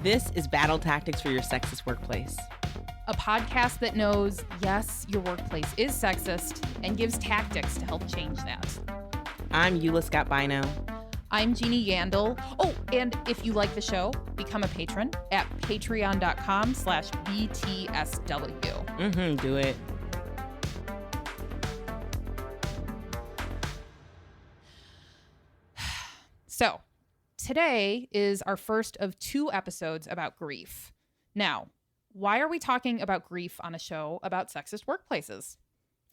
This is Battle Tactics for Your Sexist Workplace. A podcast that knows, yes, your workplace is sexist and gives tactics to help change that. I'm Eula Scott Bino. I'm Jeannie Yandel. Oh, and if you like the show, become a patron at patreon.com/BTSW. Do it. So, today is our first of 2 episodes about grief. Now, why are we talking about grief on a show about sexist workplaces?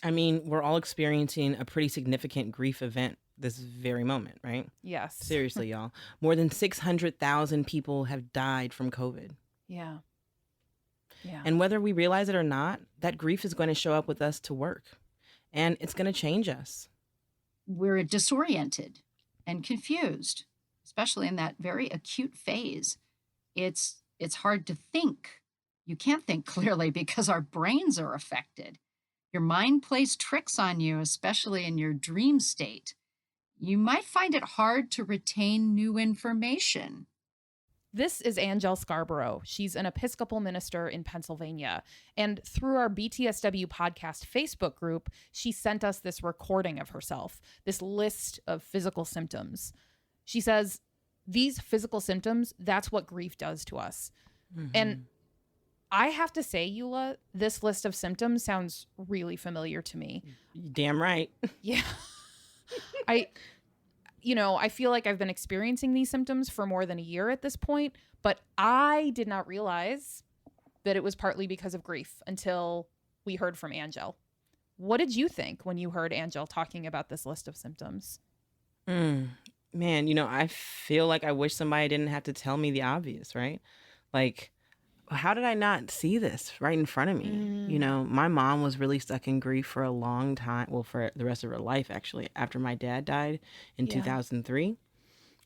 I mean, we're all experiencing a pretty significant grief event this very moment, right? Yes. Seriously, y'all. More than 600,000 people have died from COVID. Yeah. And whether we realize it or not, that grief is going to show up with us to work. And it's going to change us. We're disoriented and confused, especially in that very acute phase. It's hard to think. You can't think clearly because our brains are affected. Your mind plays tricks on you, especially in your dream state. You might find it hard to retain new information. This is Anjel Scarborough. She's an Episcopal minister in Pennsylvania. And through our BTSW podcast Facebook group, she sent us this recording of herself, this list of physical symptoms. She says, these physical symptoms, that's what grief does to us. Mm-hmm. And I have to say, Eula, this list of symptoms sounds really familiar to me. Damn right. Yeah. I feel like I've been experiencing these symptoms for more than a year at this point, but I did not realize that it was partly because of grief until we heard from Anjel. What did you think when you heard Anjel talking about this list of symptoms? Man, I feel like I wish somebody didn't have to tell me the obvious, right? Like, how did I not see this right in front of me? My mom was really stuck in grief for a long time. Well, for the rest of her life, actually, after my dad died in 2003.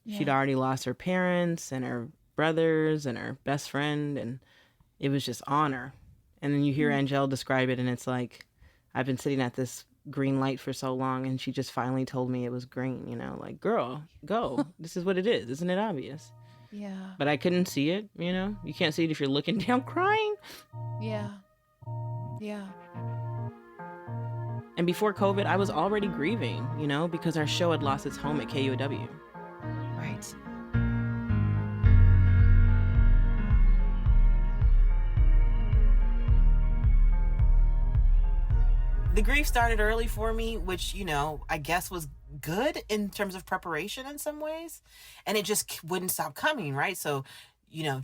Yeah. She'd already lost her parents and her brothers and her best friend, and it was just on her. And then you hear Anjel describe it, and it's like, I've been sitting at this green light for so long, and she just finally told me it was green, like, girl, go. This is what it is. Isn't it obvious? Yeah. But I couldn't see it, You can't see it if you're looking down crying. Yeah. Yeah. And before COVID, I was already grieving, because our show had lost its home at KUOW. Right. The grief started early for me, which, I guess was good in terms of preparation in some ways. And it just wouldn't stop coming, right? So,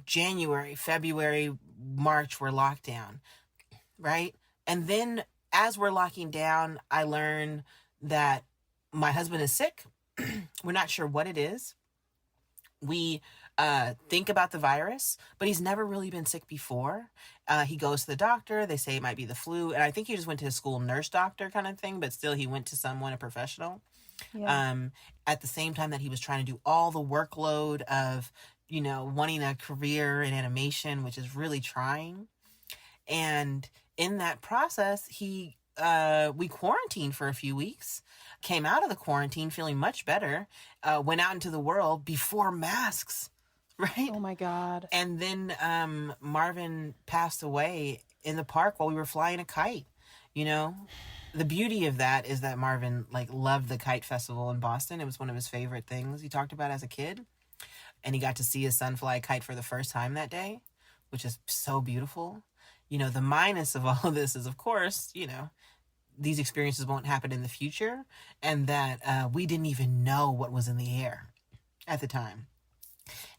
January, February, March were locked down, right? And then as we're locking down, I learned that my husband is sick. We're not sure what it is. We think about the virus, but he's never really been sick before. He goes to the doctor. They say it might be the flu. And I think he just went to a school nurse doctor kind of thing, but still he went to a professional. Yeah. At the same time that he was trying to do all the workload of, wanting a career in animation, which is really trying. And in that process, we quarantined for a few weeks, came out of the quarantine feeling much better, went out into the world before masks, right? Oh my God. And then Marvin passed away in the park while we were flying a kite, The beauty of that is that Marvin loved the kite festival in Boston. It was one of his favorite things he talked about as a kid. And he got to see his son fly a kite for the first time that day, which is so beautiful. The minus of all of this is, of course, these experiences won't happen in the future, and that we didn't even know what was in the air at the time.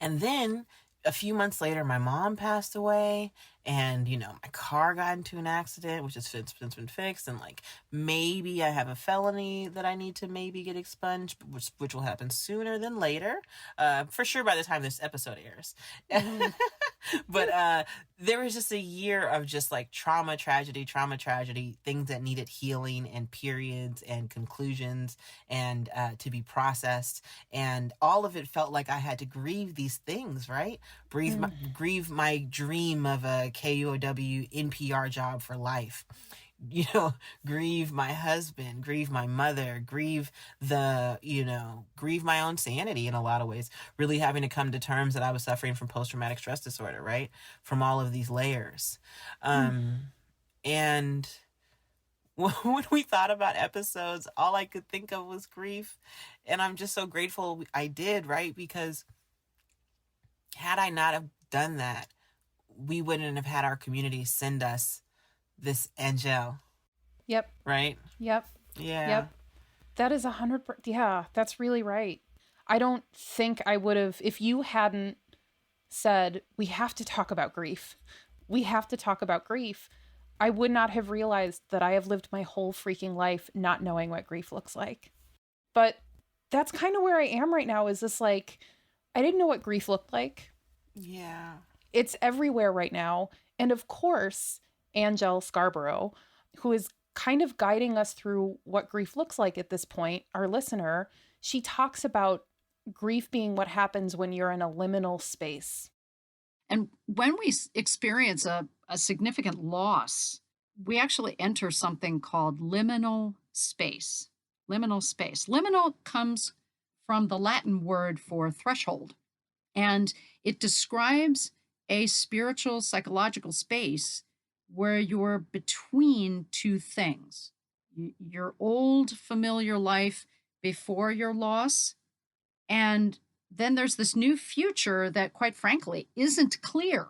And then a few months later, my mom passed away, and, my car got into an accident, which has since been fixed, and, maybe I have a felony that I need to maybe get expunged, which will happen sooner than later, for sure by the time this episode airs. Mm-hmm. But there was just a year of just, trauma, tragedy, things that needed healing and periods and conclusions and to be processed. And all of it felt like I had to grieve these things, right? Grieve my dream of a KUOW NPR job for life. grieve my husband, grieve my mother, grieve grieve my own sanity in a lot of ways. Really having to come to terms that I was suffering from post-traumatic stress disorder, right? From all of these layers. And when we thought about episodes, all I could think of was grief. And I'm just so grateful I did, right? Because had I not have done that, we wouldn't have had our community send us this Anjel. Yep. Right? Yep. Yeah. Yep. That is 100%. Yeah, that's really right. I don't think I would have, if you hadn't said, we have to talk about grief. We have to talk about grief. I would not have realized that I have lived my whole freaking life not knowing what grief looks like. But that's kind of where I am right now, is this like, I didn't know what grief looked like. Yeah. It's everywhere right now. And of course, Anjel Scarborough, who is kind of guiding us through what grief looks like at this point, our listener, she talks about grief being what happens when you're in a liminal space. And when we experience a significant loss, we actually enter something called liminal space. Liminal space. Liminal comes from the Latin word for threshold, and it describes a spiritual, psychological space where you're between two things. Your old familiar life before your loss, and then there's this new future that, quite frankly, isn't clear.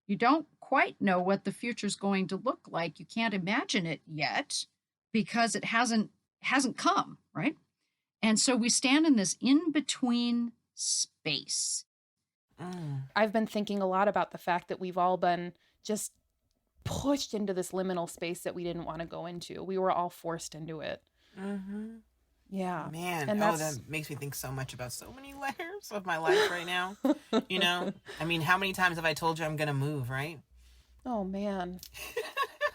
You don't quite know what the future's going to look like. You can't imagine it yet because it hasn't come, right? And so we stand in this in-between space. I've been thinking a lot about the fact that we've all been just pushed into this liminal space that we didn't want to go into. We were all forced into it. Mm-hmm. Yeah. Man, and that makes me think so much about so many layers of my life right now. I mean, how many times have I told you I'm going to move, right? Oh, man.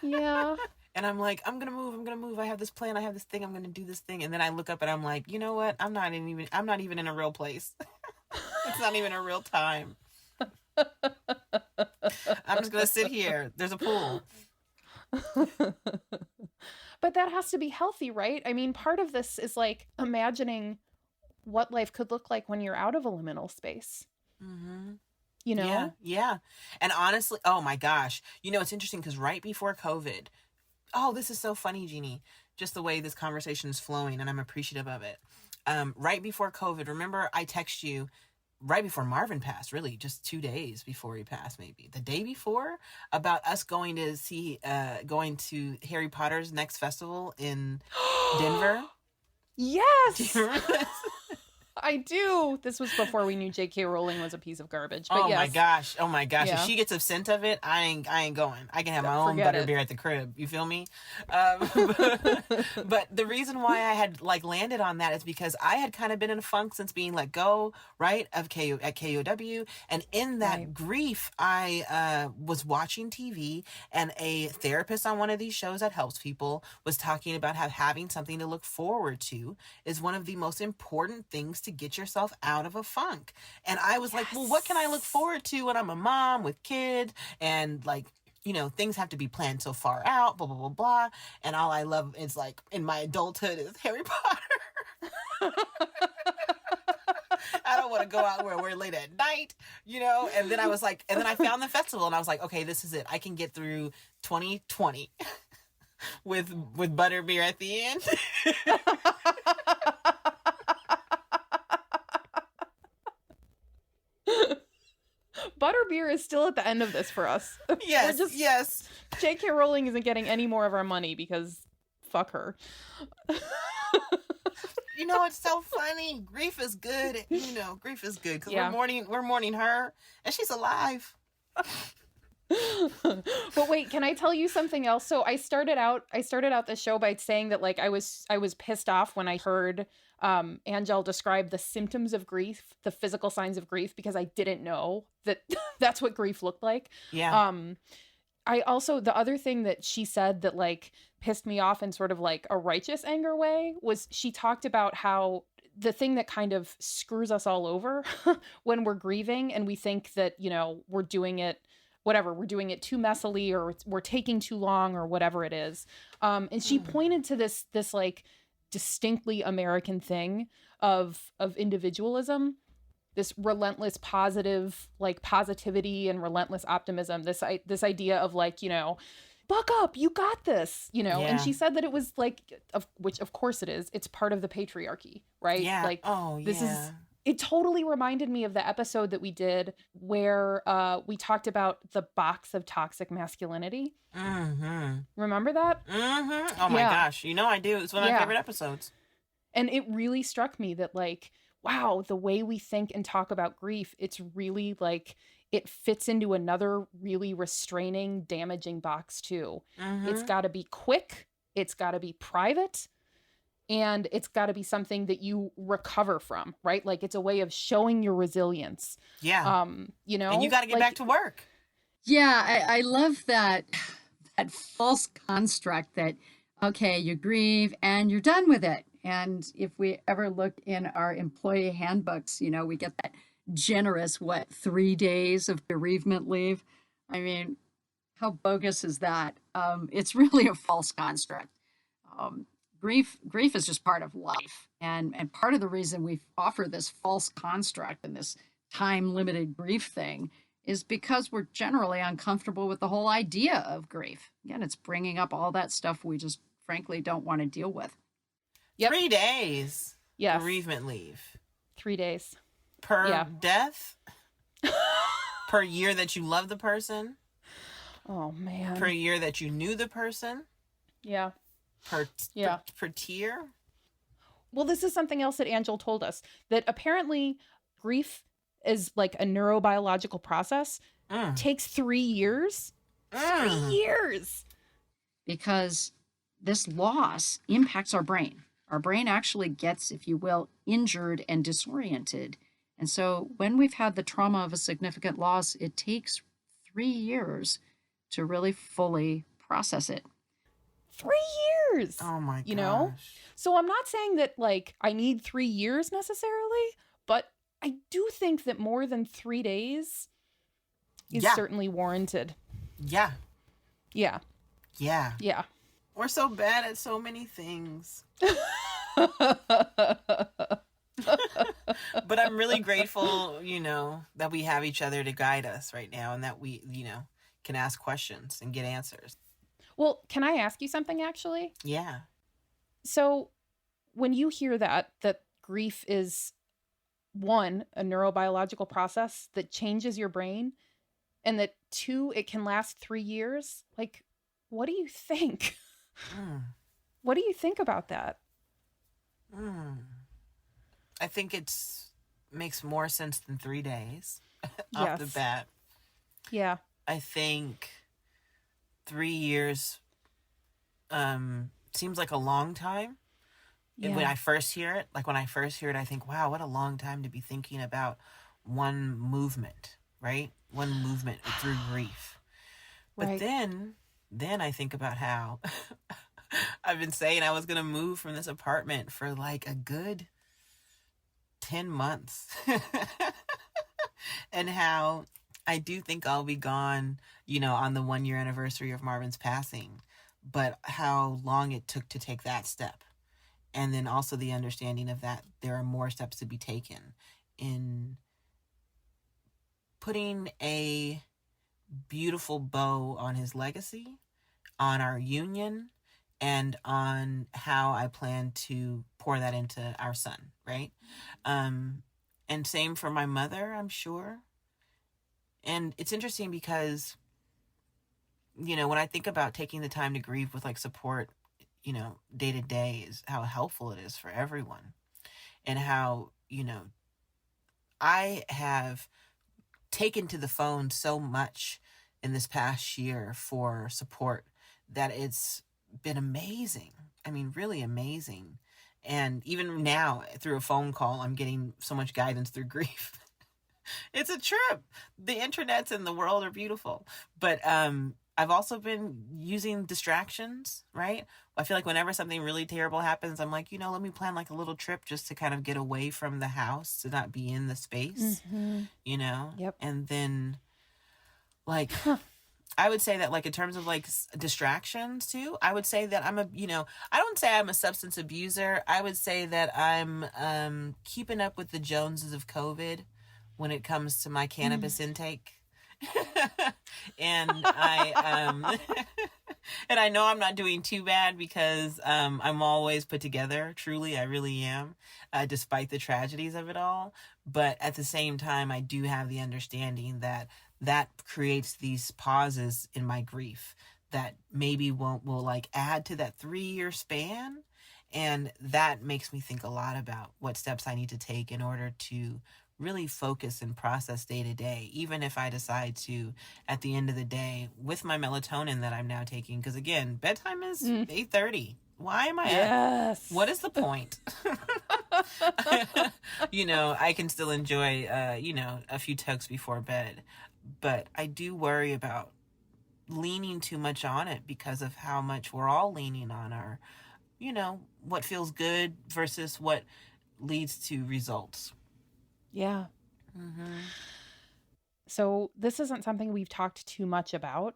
Yeah. And I'm like, I'm going to move. I have this plan. I have this thing. I'm going to do this thing. And then I look up and I'm like, you know what? I'm not even in a real place. It's not even a real time. I'm just going to sit here. There's a pool. But that has to be healthy, right? I mean, part of this is like imagining what life could look like when you're out of a liminal space. Mm-hmm. Yeah. And honestly, oh my gosh. It's interesting because right before COVID, this is so funny, Jeannie, just the way this conversation is flowing, and I'm appreciative of it. Right before COVID, remember I text you right before Marvin passed, really just 2 days before he passed, maybe the day before, about us going to Harry Potter's next festival in Denver. Yes. Do you remember this? I do. This was before we knew J.K. Rowling was a piece of garbage. But my gosh. Yeah. If she gets a scent of it, I ain't going. I can have my own butterbeer at the crib. You feel me? But the reason why I had landed on that is because I had kind of been in a funk since being let go, right, at KOW. And in that grief, I was watching TV, and a therapist on one of these shows that helps people was talking about how having something to look forward to is one of the most important things to get yourself out of a funk. And I was like, well, what can I look forward to when I'm a mom with kid, and things have to be planned so far out, blah, blah, blah, blah. And all I love is in my adulthood is Harry Potter. I don't want to go out where we're late at night, and then I was like, and then I found the festival and I was like, okay, this is it. I can get through 2020 with butterbeer at the end. Butterbeer is still at the end of this for us. Yes, yes. J.K. Rowling isn't getting any more of our money because fuck her. It's so funny. Grief is good. Grief is good because we're mourning her, and she's alive. But wait, can I tell you something else? So I started out the show by saying that I was pissed off when I heard Anjel describe the symptoms of grief, the physical signs of grief, because I didn't know that that's what grief looked like. Yeah. I also, the other thing that she said that pissed me off in sort of a righteous anger way was she talked about how the thing that kind of screws us all over when we're grieving and we think that, we're doing it whatever, we're doing it too messily, or we're taking too long, or whatever it is. And she pointed to this like distinctly American thing of individualism, this relentless positive, like positivity and relentless optimism, this idea of like, you know, buck up, you got this, you know. And she said that it was like, which of course it is, it's part of the patriarchy, right? Yeah. Like, this is, it totally reminded me of the episode that we did where we talked about the box of toxic masculinity. Remember that? Oh my gosh. You know I do. It's one of my favorite episodes. And it really struck me that, like, wow, the way we think and talk about grief, it's really like it fits into another really restraining, damaging box too. It's got to be quick. It's got to be private. And it's got to be something that you recover from, right? Like, it's a way of showing your resilience. Yeah. You know? And you got to get back to work. Yeah, I love that false construct that, okay, you grieve and you're done with it. And if we ever look in our employee handbooks, you know, we get that generous, 3 days of bereavement leave. I mean, how bogus is that? It's really a false construct. Grief is just part of life. And part of the reason we offer this false construct and this time-limited grief thing is because we're generally uncomfortable with the whole idea of grief. Again, it's bringing up all that stuff we just frankly don't want to deal with. 3 days. Yes. Bereavement leave. 3 days. Per death? Per year that you love the person? Oh, man. Per year that you knew the person? Yeah. Per tier? Well, this is something else that Anjel told us, that apparently grief is like a neurobiological process. Takes 3 years. 3 years. Because this loss impacts our brain. Our brain actually gets, if you will, injured and disoriented. And so when we've had the trauma of a significant loss, it takes 3 years to really fully process it. 3 years. Oh my gosh. You know? So I'm not saying that like I need 3 years necessarily, but I do think that more than 3 days is certainly warranted. Yeah. Yeah. Yeah. Yeah. We're so bad at so many things. But I'm really grateful, you know, that we have each other to guide us right now, and that we, you know, can ask questions and get answers. Well, can I ask you something actually? Yeah. So when you hear that grief is, one, a neurobiological process that changes your brain, and that 2, it can last 3 years, like, what do you think? What do you think about that? I think makes more sense than 3 days off the bat. Yeah. I think 3 years seems like a long time. Yeah. When I first hear it, I think, wow, what a long time to be thinking about one movement, right? One movement through grief. But then I think about how I've been saying I was going to move from this apartment for like a good 10 months. And how I do think I'll be gone, you know, on the 1 year anniversary of Marvin's passing, but how long it took to take that step. And then also the understanding of that there are more steps to be taken in putting a beautiful bow on his legacy, on our union, and on how I plan to pour that into our son, right? And same for my mother, I'm sure. And it's interesting because, you know, when I think about taking the time to grieve with like support, you know, day to day, is how helpful it is for everyone. And how, you know, I have taken to the phone so much in this past year for support that it's been amazing. I mean, really amazing. And even now through a phone call, I'm getting so much guidance through grief. It's a trip. The internets and the world are beautiful. But I've also been using distractions, right? I feel like whenever something really terrible happens, I'm like, you know, let me plan like a little trip just to kind of get away from the house, to not be in the space, you know? Yep. And then Like, I would say that, like, in terms of like distractions too, I would say that I'm a, I don't say I'm a substance abuser. I would say that I'm keeping up with the Joneses of COVID when it comes to my cannabis intake. And and I know I'm not doing too bad because I'm always put together. Truly, I really am, despite the tragedies of it all. But at the same time, I do have the understanding that creates these pauses in my grief that maybe will like add to that 3-year span. And that makes me think a lot about what steps I need to take in order to really focus and process day to day, even if I decide to, at the end of the day, with my melatonin that I'm now taking, because again, bedtime is 8:30. Why am I up? What is the point? I can still enjoy, a few tugs before bed. But I do worry about leaning too much on it because of how much we're all leaning on our, what feels good versus what leads to results. Yeah. So this isn't something we've talked too much about,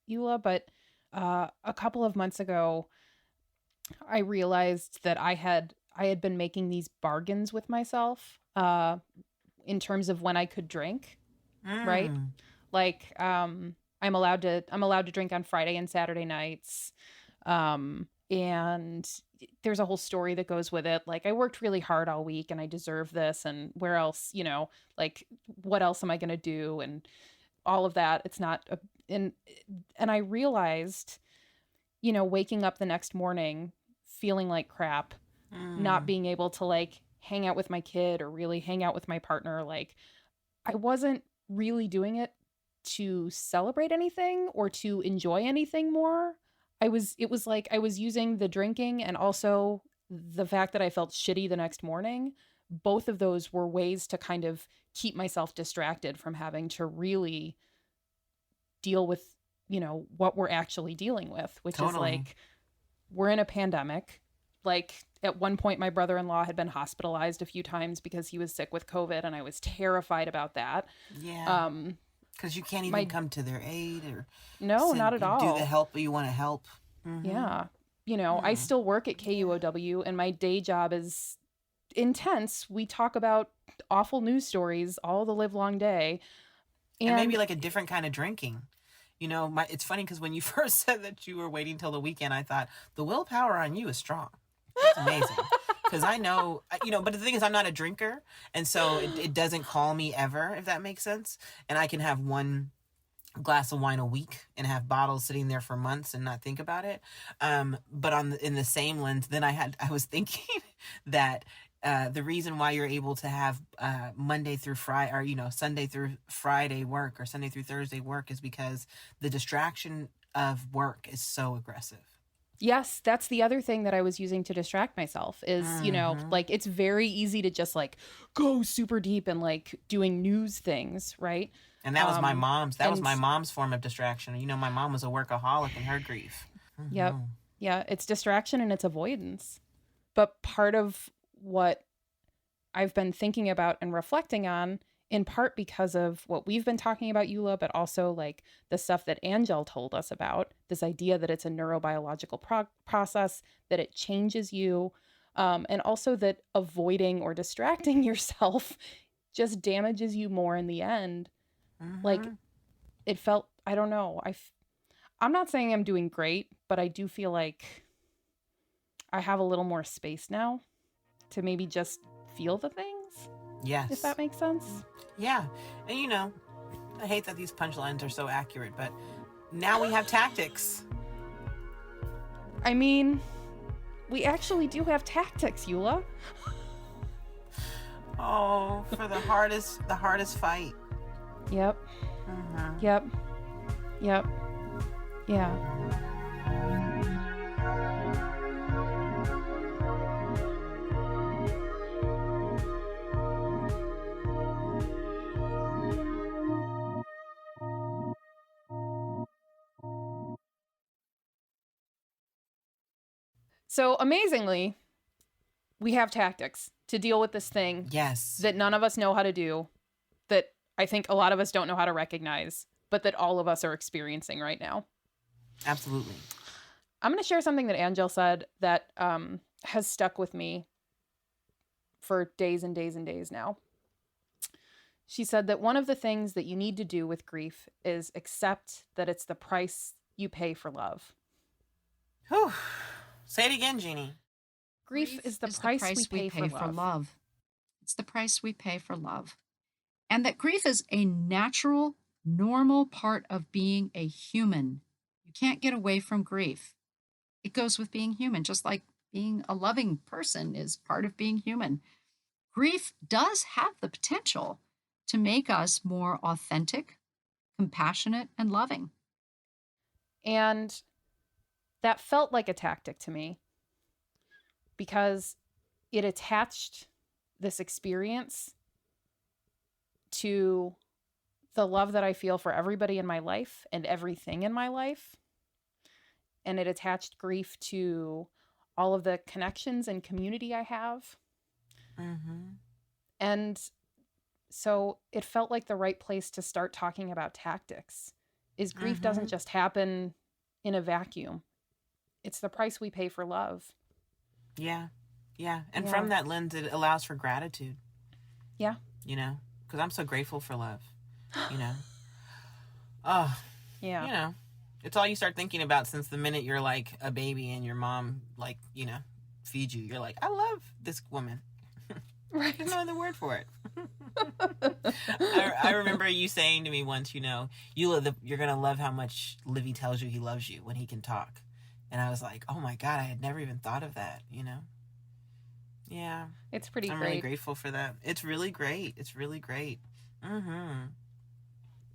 Eula, but a couple of months ago, I realized that I had been making these bargains with myself in terms of when I could drink, right? Like I'm allowed to drink on Friday and Saturday nights. And there's a whole story that goes with it. Like, I worked really hard all week and I deserve this, and where else, like, what else am I going to do? And all of that. It's not and I realized, waking up the next morning feeling like crap, not being able to like hang out with my kid or really hang out with my partner. Like, I wasn't really doing it to celebrate anything or to enjoy anything more. It was like I was using the drinking and also the fact that I felt shitty the next morning. Both of those were ways to kind of keep myself distracted from having to really deal with, what we're actually dealing with, which is like, we're in a pandemic. Like, at one point, my brother-in-law had been hospitalized a few times because he was sick with COVID, and I was terrified about that. Yeah. Because you can't even come to their aid or not at all. Do the help you want to help. Yeah. I still work at KUOW, and my day job is intense. We talk about awful news stories all the livelong day. And maybe like a different kind of drinking. It's funny because when you first said that you were waiting till the weekend, I thought the willpower on you is strong. It's amazing. Because I know, but the thing is, I'm not a drinker. And so it doesn't call me ever, if that makes sense. And I can have one glass of wine a week and have bottles sitting there for months and not think about it. But in the same lens, then I was thinking that the reason why you're able to have Monday through Friday, or Sunday through Friday work or Sunday through Thursday work, is because the distraction of work is so aggressive. Yes, that's the other thing that I was using to distract myself is, like, it's very easy to just like go super deep and like doing news things, right? And that was my mom's. That was my mom's form of distraction. My mom was a workaholic in her grief. Yep. Yeah, it's distraction and it's avoidance. But part of what I've been thinking about and reflecting on, in part because of what we've been talking about, Eula, but also like the stuff that Anjel told us about, this idea that it's a neurobiological process, that it changes you, and also that avoiding or distracting yourself just damages you more in the end. Like, it felt, I don't know, I'm not saying I'm doing great, but I do feel like I have a little more space now to maybe just feel the things. Yes. If that makes sense. Yeah. And I hate that these punchlines are so accurate, but now we have tactics. I mean, we actually do have tactics, Eula. Oh, for the hardest fight. Yep. Yep. Yep. Yeah. So amazingly, we have tactics to deal with this thing. Yes. That none of us know how to do, that I think a lot of us don't know how to recognize, but that all of us are experiencing right now. Absolutely. I'm going to share something that Anjel said that has stuck with me for days and days and days now. She said that one of the things that you need to do with grief is accept that it's the price you pay for love. Whew. Say it again, Jeannie. Grief is the price we pay for love. It's the price we pay for love. And that grief is a natural, normal part of being a human. You can't get away from grief. It goes with being human, just like being a loving person is part of being human. Grief does have the potential to make us more authentic, compassionate, and loving. And that felt like a tactic to me because it attached this experience to the love that I feel for everybody in my life and everything in my life. And it attached grief to all of the connections and community I have. Mm-hmm. And so it felt like the right place to start talking about tactics. Is grief doesn't just happen in a vacuum. It's the price we pay for love. Yeah. Yeah. And from that lens, it allows for gratitude. Yeah. You know, because I'm so grateful for love, you know. Oh, yeah. You know, it's all you start thinking about since the minute you're like a baby and your mom, like, you know, feeds you. You're like, I love this woman. Right. There's no other word for it. I remember you saying to me once, you know, you're going to love how much Livy tells you he loves you when he can talk. And I was like, oh my God, I had never even thought of that, you know? Yeah. It's pretty I'm great. really grateful for that. It's really great. It's really great. Mm-hmm.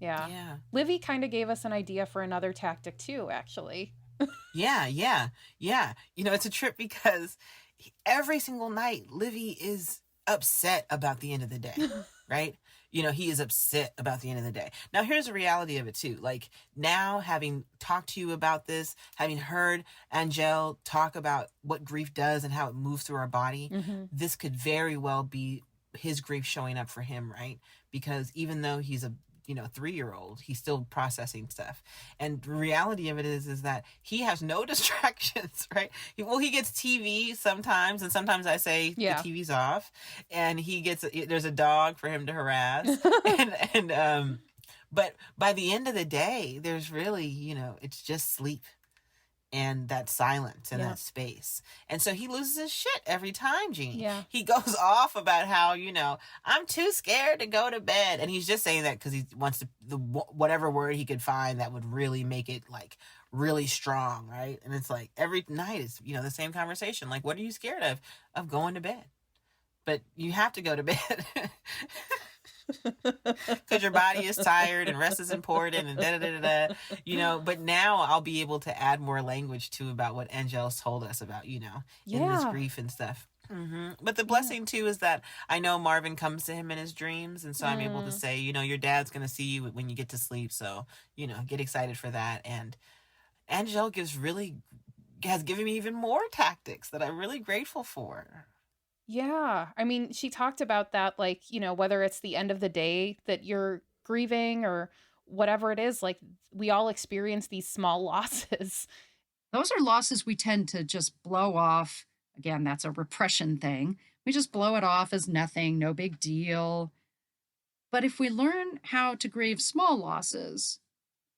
Yeah. Yeah. Livy kind of gave us an idea for another tactic too, actually. Yeah. You know, it's a trip because every single night, Livy is upset about the end of the day, right? You know, he is upset about the end of the day. Now, here's the reality of it too. Like now, having talked to you about this, having heard Anjel talk about what grief does and how it moves through our body, this could very well be his grief showing up for him, right? Because even though he's a 3-year-old, he's still processing stuff. And the reality of it is that he has no distractions, right? He gets TV sometimes, and sometimes I say the TV's off, and there's a dog for him to harass, but by the end of the day, there's really, it's just sleep and that silence and that space. And so he loses his shit every time, Jeannie. Yeah. He goes off about how, I'm too scared to go to bed. And he's just saying that because he wants whatever word he could find that would really make it like really strong, right? And it's like every night is, the same conversation. Like, what are you scared of? Of going to bed. But you have to go to bed. Because your body is tired and rest is important and da-da-da-da-da, but now I'll be able to add more language too about what Angel's told us about, in this grief and stuff. But the blessing too is that I know Marvin comes to him in his dreams, and so I'm able to say, your dad's gonna see you when you get to sleep, so get excited for that. And Angel has given me even more tactics that I'm really grateful for. Yeah. I mean, she talked about that, like, whether it's the end of the day that you're grieving or whatever it is, like we all experience these small losses. Those are losses we tend to just blow off. Again, that's a repression thing. We just blow it off as nothing, no big deal. But if we learn how to grieve small losses,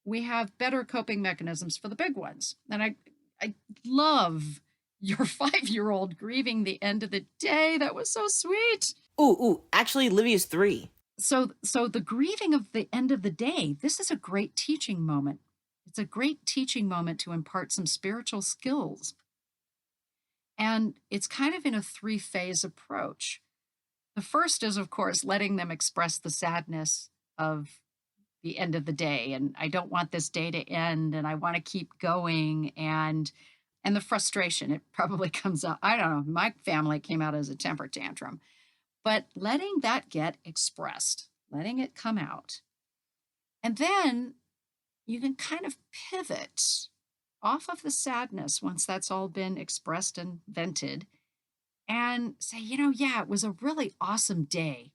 we have better coping mechanisms for the big ones. And I love your 5-year-old grieving the end of the day. That was so sweet. Ooh, actually, Livia's 3. So the grieving of the end of the day, this is a great teaching moment. It's a great teaching moment to impart some spiritual skills. And it's kind of in a 3-phase approach. The first is, of course, letting them express the sadness of the end of the day. And I don't want this day to end, and I want to keep going. And the frustration, it probably comes out. I don't know. My family came out as a temper tantrum. But letting that get expressed, letting it come out. And then you can kind of pivot off of the sadness once that's all been expressed and vented and say, it was a really awesome day.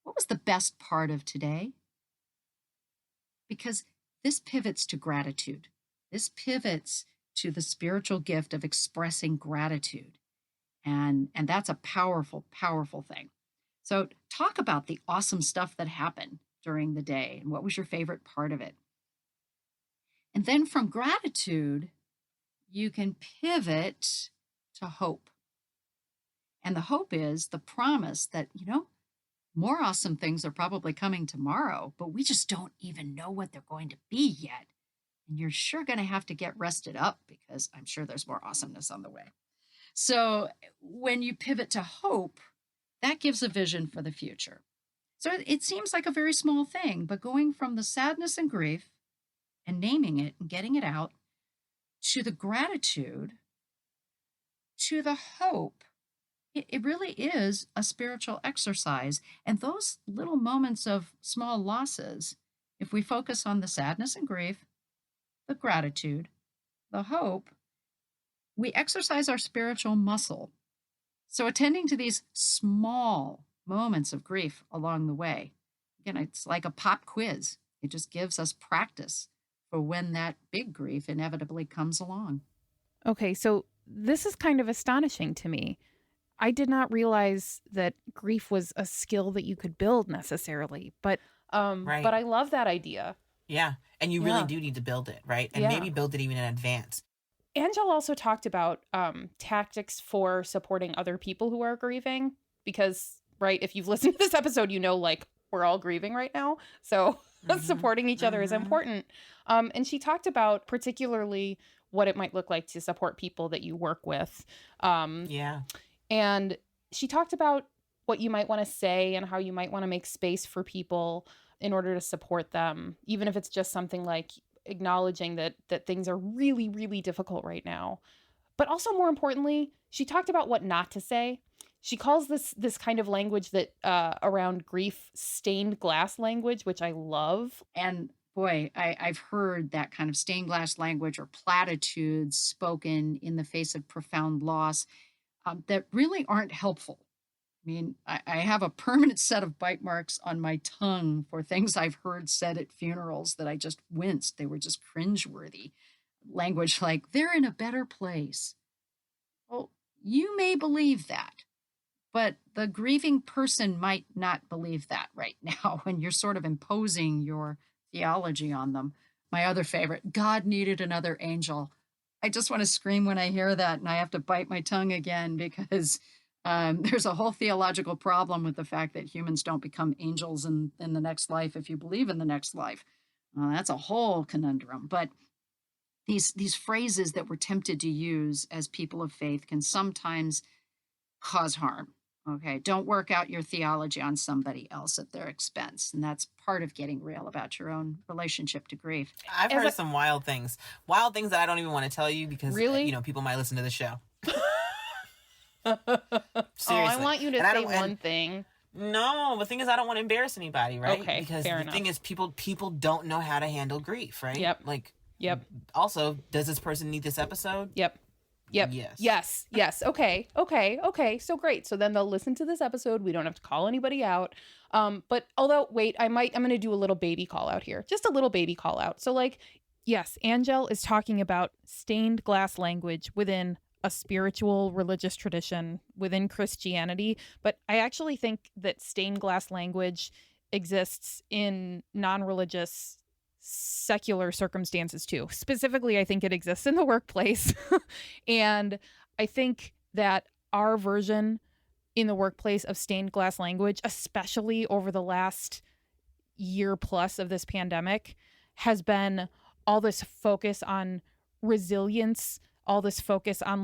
What was the best part of today? Because this pivots to gratitude. This pivots to the spiritual gift of expressing gratitude. And that's a powerful, powerful thing. So talk about the awesome stuff that happened during the day and what was your favorite part of it. And then from gratitude, you can pivot to hope. And the hope is the promise that, more awesome things are probably coming tomorrow, but we just don't even know what they're going to be yet. And you're sure going to have to get rested up because I'm sure there's more awesomeness on the way. So when you pivot to hope, that gives a vision for the future. So it seems like a very small thing, but going from the sadness and grief and naming it and getting it out to the gratitude, to the hope, it really is a spiritual exercise. And those little moments of small losses, if we focus on the sadness and grief, the gratitude, the hope, we exercise our spiritual muscle. So attending to these small moments of grief along the way, again, it's like a pop quiz. It just gives us practice for when that big grief inevitably comes along. Okay, so this is kind of astonishing to me. I did not realize that grief was a skill that you could build necessarily, but Right. but I love that idea. Yeah. And you really do need to build it, right? And Yeah. maybe build it even in advance. Anjel also talked about tactics for supporting other people who are grieving because, right, if you've listened to this episode, like we're all grieving right now. So supporting each other is important. And she talked about particularly what it might look like to support people that you work with. Yeah. And she talked about what you might want to say and how you might want to make space for people in order to support them, even if it's just something like acknowledging that things are really, really difficult right now. But also more importantly, she talked about what not to say. She calls this kind of language that around grief stained glass language, which I love. And boy, I've heard that kind of stained glass language or platitudes spoken in the face of profound loss that really aren't helpful. I mean, I have a permanent set of bite marks on my tongue for things I've heard said at funerals that I just winced. They were just cringeworthy. Language like, they're in a better place. Well, you may believe that, but the grieving person might not believe that right now when you're sort of imposing your theology on them. My other favorite, God needed another angel. I just want to scream when I hear that, and I have to bite my tongue again because there's a whole theological problem with the fact that humans don't become angels in the next life if you believe in the next life. That's a whole conundrum. But these phrases that we're tempted to use as people of faith can sometimes cause harm. Okay, don't work out your theology on somebody else at their expense. And that's part of getting real about your own relationship to grief. I've heard some wild things that I don't even want to tell you because, Really? People might listen to the show. Oh, Seriously. I want you to say one thing. No, the thing is, I don't want to embarrass anybody, right? Okay, because fair the enough. thing is, people don't know how to handle grief, right? Yep. Yep. Also, does this person need this episode? Yep. Yes. Okay. So great. So then they'll listen to this episode. We don't have to call anybody out. But although, wait, I'm going to do a little baby call out here. Just a little baby call out. So yes, Anjel is talking about stained glass language within a spiritual religious tradition within Christianity. But I actually think that stained glass language exists in non-religious secular circumstances too. Specifically, I think it exists in the workplace. And I think that our version in the workplace of stained glass language, especially over the last year plus of this pandemic, has been all this focus on resilience, all this focus on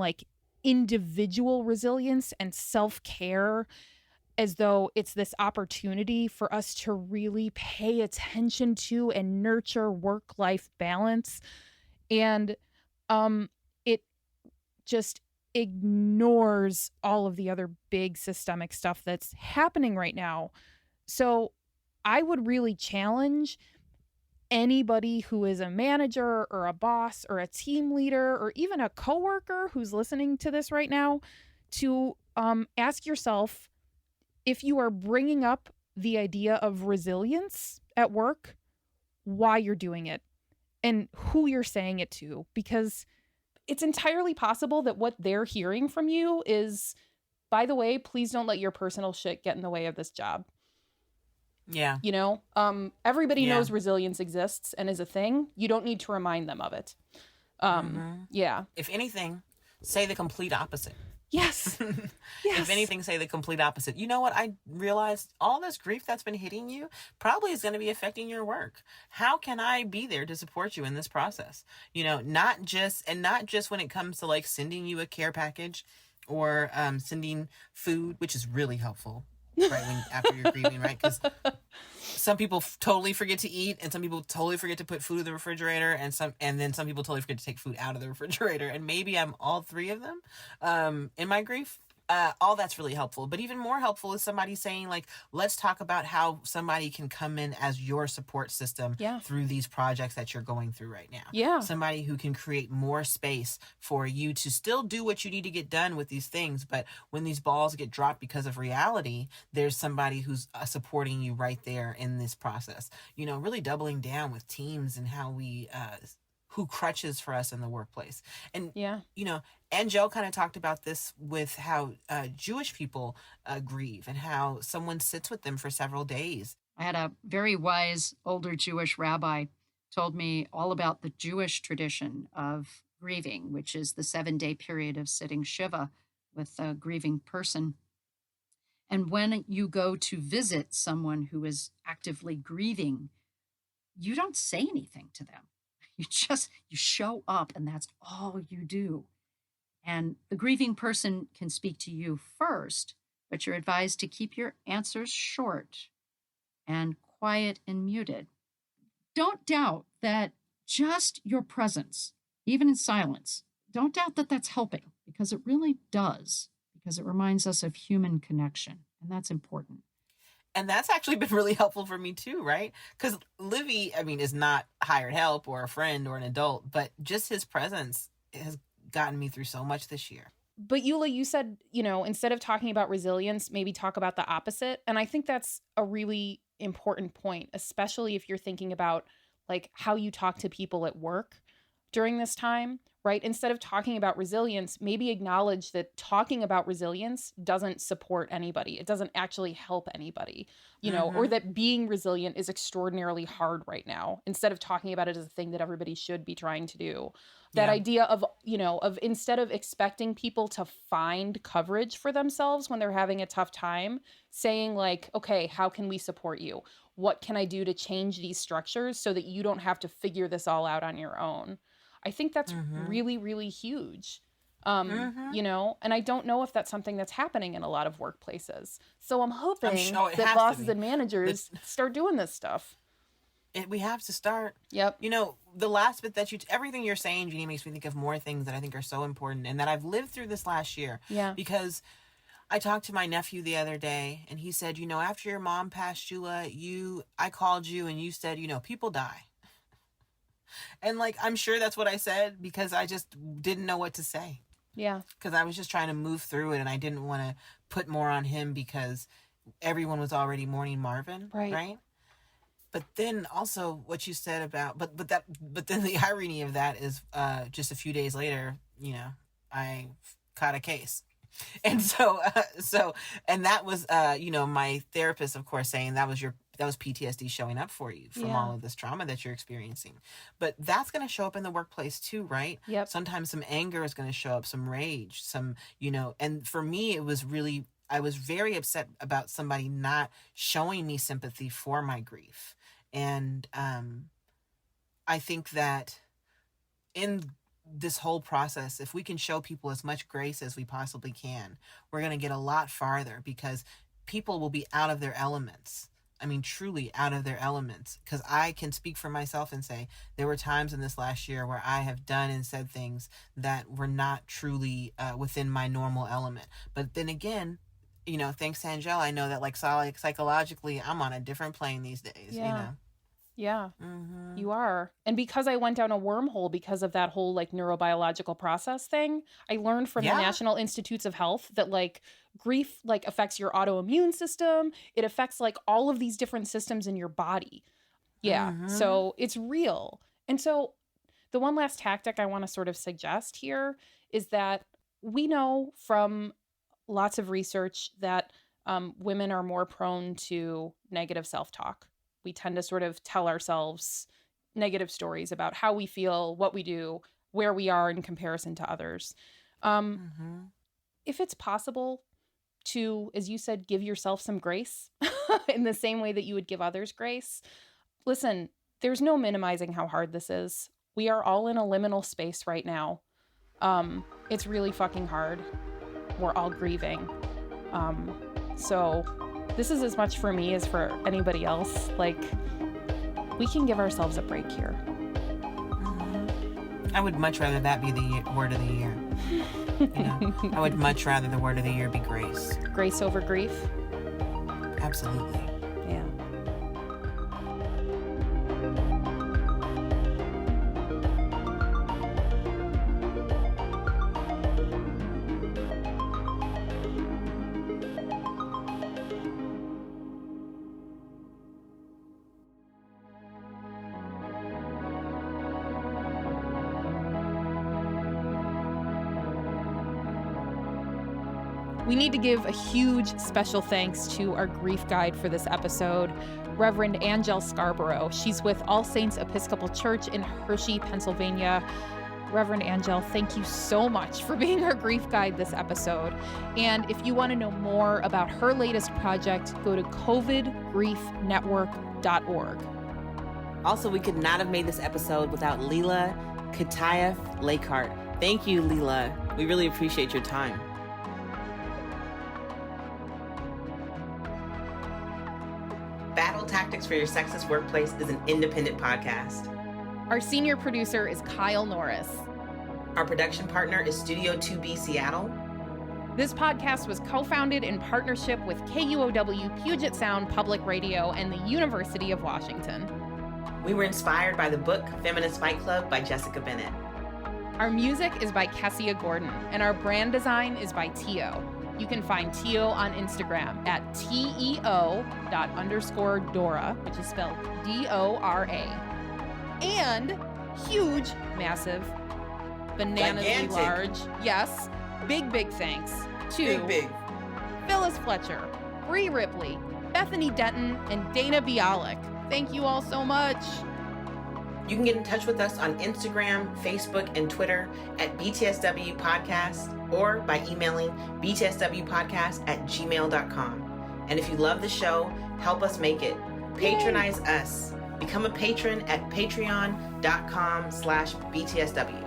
individual resilience and self-care, as though it's this opportunity for us to really pay attention to and nurture work-life balance. And it just ignores all of the other big systemic stuff that's happening right now. So I would really challenge anybody who is a manager or a boss or a team leader or even a coworker who's listening to this right now to ask yourself, if you are bringing up the idea of resilience at work, why you're doing it. and who you're saying it to, because it's entirely possible that what they're hearing from you is, by the way, please don't let your personal shit get in the way of this job. Yeah. You know, everybody Yeah. knows resilience exists and is a thing. You don't need to remind them of it. Yeah. If anything, say the complete opposite. Yes. Yes. If anything, say the complete opposite. You know what? I realized all this grief that's been hitting you probably is going to be affecting your work. How can I be there to support you in this process? You know, not just when it comes to like sending you a care package or sending food, which is really helpful, right? When after you're grieving, right? Because some people totally forget to eat, and some people totally forget to put food in the refrigerator, and then some people totally forget to take food out of the refrigerator. And maybe I'm all three of them in my grief. All that's really helpful. But even more helpful is somebody saying, like, let's talk about how somebody can come in as your support system through these projects that you're going through right now. Yeah. Somebody who can create more space for you to still do what you need to get done with these things. But when these balls get dropped because of reality, there's somebody who's supporting you right there in this process. You know, really doubling down with teams and how we who crutches for us in the workplace. And, you know, Anjel kind of talked about this with how Jewish people grieve and how someone sits with them for several days. I had a very wise older Jewish rabbi told me all about the Jewish tradition of grieving, which is the 7-day period of sitting Shiva with a grieving person. And when you go to visit someone who is actively grieving, you don't say anything to them. You show up, and that's all you do. And the grieving person can speak to you first, but you're advised to keep your answers short and quiet and muted. Don't doubt that just your presence, even in silence, don't doubt that that's helping, because it really does, because it reminds us of human connection, and that's important. And that's actually been really helpful for me too, right? Because Livy, I mean, is not hired help or a friend or an adult, but just his presence has gotten me through so much this year. But Eula, you said, you know, instead of talking about resilience, maybe talk about the opposite. And I think that's a really important point, especially if you're thinking about like how you talk to people at work during this time, right? Instead of talking about resilience, maybe acknowledge that talking about resilience doesn't support anybody. It doesn't actually help anybody, you know, or that being resilient is extraordinarily hard right now, instead of talking about it as a thing that everybody should be trying to do. That idea of, you know, of instead of expecting people to find coverage for themselves when they're having a tough time, saying like, okay, how can we support you? What can I do to change these structures so that you don't have to figure this all out on your own? I think that's really, really huge, you know, and I don't know if that's something that's happening in a lot of workplaces. So I'm hoping that bosses and managers start doing this stuff. We have to start. Yep. You know, the last bit that everything you're saying, Jeannie, makes me think of more things that I think are so important and that I've lived through this last year. Yeah. Because I talked to my nephew the other day and he said, you know, after your mom passed, Jula, I called you and you said, you know, people die. And like, I'm sure that's what I said because I just didn't know what to say. Yeah. Because I was just trying to move through it and I didn't want to put more on him because everyone was already mourning Marvin. Right. But then also what you said about, but then the irony of that is just a few days later, you know, I caught a case. And so and that was, you know, my therapist, of course, saying that was PTSD showing up for you from all of this trauma that you're experiencing. But that's going to show up in the workplace too, right? Yep. Sometimes some anger is going to show up, some rage, some, you know, and for me, I was very upset about somebody not showing me sympathy for my grief. And I think that in this whole process, if we can show people as much grace as we possibly can, we're going to get a lot farther because people will be out of their elements. I mean, truly out of their elements. Because I can speak for myself and say there were times in this last year where I have done and said things that were not truly within my normal element. But then again, you know, thanks to Anjel, I know that like psychologically, I'm on a different plane these days, you know? Yeah, you are. And because I went down a wormhole because of that whole like neurobiological process thing, I learned from the National Institutes of Health that like grief like affects your autoimmune system. It affects like all of these different systems in your body. Yeah. So it's real. And so the one last tactic I want to sort of suggest here is that we know from lots of research that women are more prone to negative self-talk. We tend to sort of tell ourselves negative stories about how we feel, what we do, where we are in comparison to others. If it's possible to, as you said, give yourself some grace in the same way that you would give others grace, listen, there's no minimizing how hard this is. We are all in a liminal space right now. It's really fucking hard. We're all grieving. So this is as much for me as for anybody else. Like, we can give ourselves a break here. I would much rather that be the word of the year. You know, I would much rather the word of the year be grace. Grace over grief? Absolutely. Yeah. We need to give a huge special thanks to our grief guide for this episode, Reverend Anjel Scarborough. She's with All Saints Episcopal Church in Hershey, Pennsylvania. Reverend Anjel, thank you so much for being our grief guide this episode. And if you want to know more about her latest project, go to covidgriefnetwork.org. Also, we could not have made this episode without Leela Katayev Lakehart. Thank you, Leela. We really appreciate your time. Battle Tactics for Your Sexist Workplace is an independent podcast. Our senior producer is Kyle Norris. Our production partner is Studio 2B Seattle. This podcast was co-founded in partnership with KUOW Puget Sound Public Radio and the University of Washington. We were inspired by the book Feminist Fight Club by Jessica Bennett. Our music is by Kessia Gordon, and our brand design is by Tio. You can find Tio on Instagram at teo._Dora, which is spelled D-O-R-A. And huge, massive, bananas large, yes, big thanks to Big. Phyllis Fletcher, Bree Ripley, Bethany Denton, and Dana Bialik. Thank you all so much. You can get in touch with us on Instagram, Facebook, and Twitter at BTSW Podcast or by emailing btswpodcast@gmail.com. And if you love the show, help us make it. Patronize us. Become a patron at patreon.com/BTSW.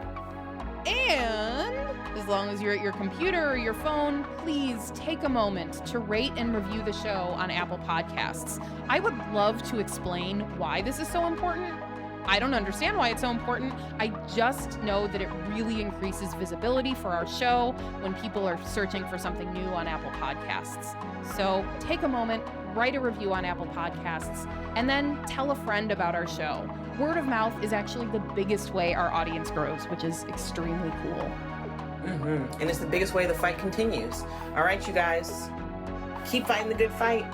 And as long as you're at your computer or your phone, please take a moment to rate and review the show on Apple Podcasts. I would love to explain why this is so important. I don't understand why it's so important. I just know that it really increases visibility for our show when people are searching for something new on Apple Podcasts. So take a moment, write a review on Apple Podcasts, and then tell a friend about our show. Word of mouth is actually the biggest way our audience grows, which is extremely cool. And it's the biggest way the fight continues. All right, you guys, keep fighting the good fight.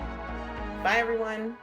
Bye, everyone.